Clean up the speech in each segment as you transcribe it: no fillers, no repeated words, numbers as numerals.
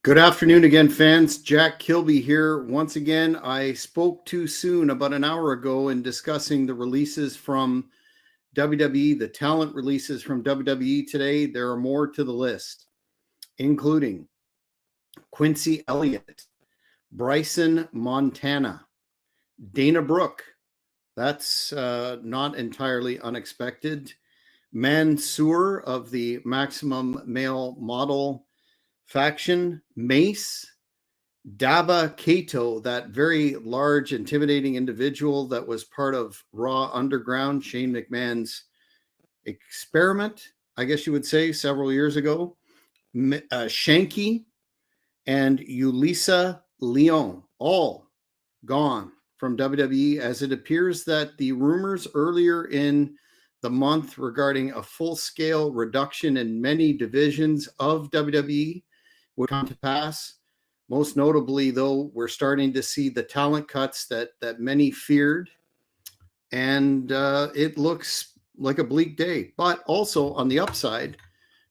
Good afternoon again, fans. Jack Kilby here. Once again, I spoke too soon about an hour ago in discussing the releases from WWE, the talent releases from WWE today. There are more to the list, including Quincy Elliott, Bryson Montana, Dana Brooke. That's not entirely unexpected. Mansoor of the Maximum Male Model faction, Mace, Daba Kato, that very large, intimidating individual that was part of Raw Underground, Shane McMahon's experiment, I guess you would say, several years ago. Shanky and Ulisa Leon, all gone from WWE, as it appears that the rumors earlier in the month regarding a full-scale reduction in many divisions of WWE would come to pass. Most notably, though, we're starting to see the talent cuts that many feared, and it looks like a bleak day. But also on the upside,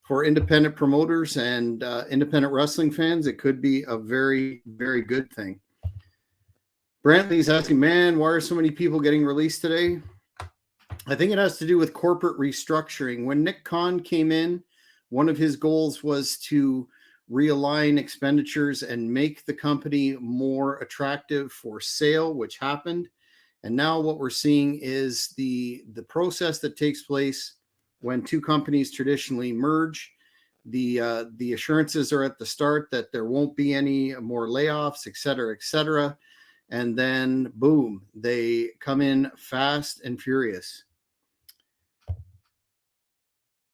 for independent promoters and independent wrestling fans, it could be a very, very good thing. Brantley's asking, man, why are so many people getting released today? I think it has to do with corporate restructuring. When Nick Khan came in, one of his goals was to realign expenditures and make the company more attractive for sale, which happened. And now what we're seeing is the process that takes place when two companies traditionally merge. The assurances are at the start that there won't be any more layoffs, et cetera, et cetera. And then, boom, they come in fast and furious.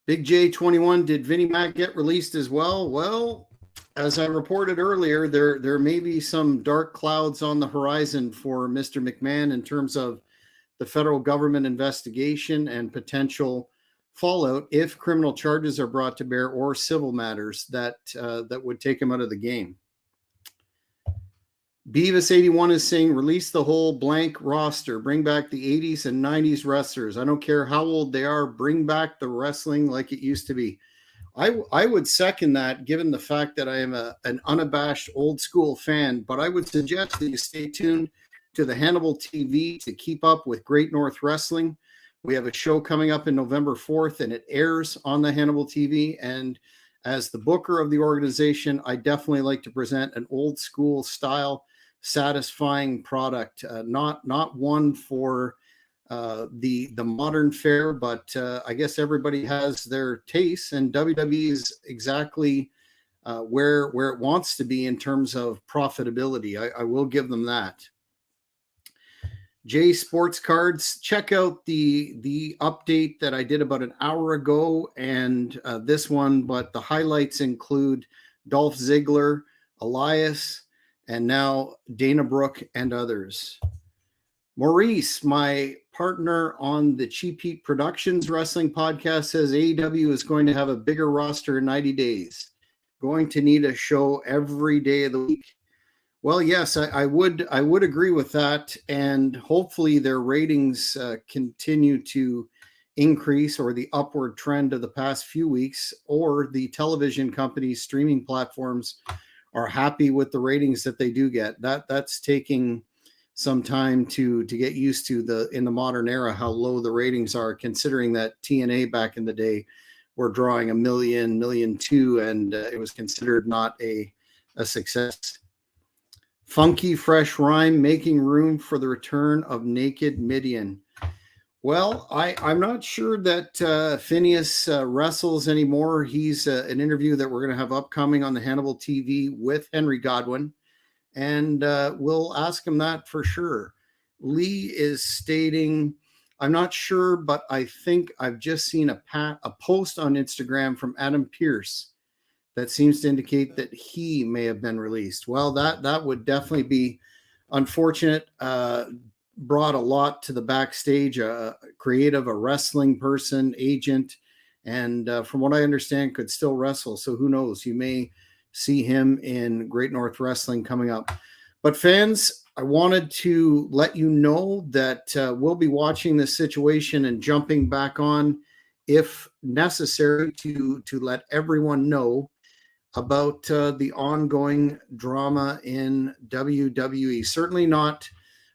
Big J21, did Vinnie Mac get released as well? Well, as I reported earlier, there may be some dark clouds on the horizon for Mr. McMahon in terms of the federal government investigation and potential fallout if criminal charges are brought to bear or civil matters that would take him out of the game. Beavis81 is saying, release the whole blank roster. Bring back the 80s and 90s wrestlers. I don't care how old they are. Bring back the wrestling like it used to be. I would second that, given the fact that I am an unabashed old school fan, but I would suggest that you stay tuned to the Hannibal TV to keep up with Great North Wrestling. We have a show coming up in November 4th, and it airs on the Hannibal TV. And as the booker of the organization, I definitely like to present an old school style, satisfying product, not one for the modern fare, but I guess everybody has their tastes, and WWE is exactly where it wants to be in terms of profitability. I will give them that. J Sports Cards, check out the update that I did about an hour ago and this one, but the highlights include Dolph Ziggler, Elias, and now Dana Brooke and others. Maurice, my partner on the Cheap Heat Productions Wrestling Podcast, says AEW is going to have a bigger roster in 90 days. Going to need a show every day of the week. Well, yes, I would agree with that, and hopefully their ratings continue to increase, or the upward trend of the past few weeks, or the television companies, streaming platforms are happy with the ratings that they do get. That's taking some time to get used to in the modern era, how low the ratings are, considering that TNA back in the day were drawing 1 million, 1.2 million, and it was considered not a success. Funky Fresh Rhyme, making room for the return of Naked Midian. Well, I'm not sure that Phineas wrestles anymore. He's an interview that we're going to have upcoming on the Hannibal TV with Henry Godwin, and we'll ask him that for sure. Lee is stating, I'm not sure, but I think I've just seen a post on Instagram from Adam Pearce that seems to indicate that he may have been released. Well, that would definitely be unfortunate. Brought a lot to the backstage, a creative, a wrestling person, agent, and from what I understand, could still wrestle. So who knows? You may see him in Great North Wrestling coming up. But fans, I wanted to let you know that we'll be watching this situation and jumping back on if necessary to let everyone know about the ongoing drama in WWE. Certainly not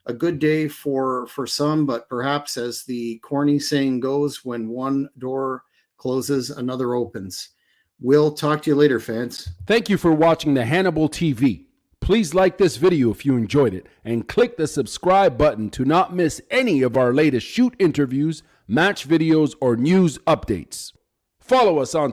a good day for some, but perhaps, as the corny saying goes, when one door closes, another opens. We'll talk to you later, fans. Thank you for watching the Hannibal TV. Please like this video if you enjoyed it, and click the subscribe button to not miss any of our latest shoot interviews, match videos, or news updates. Follow us on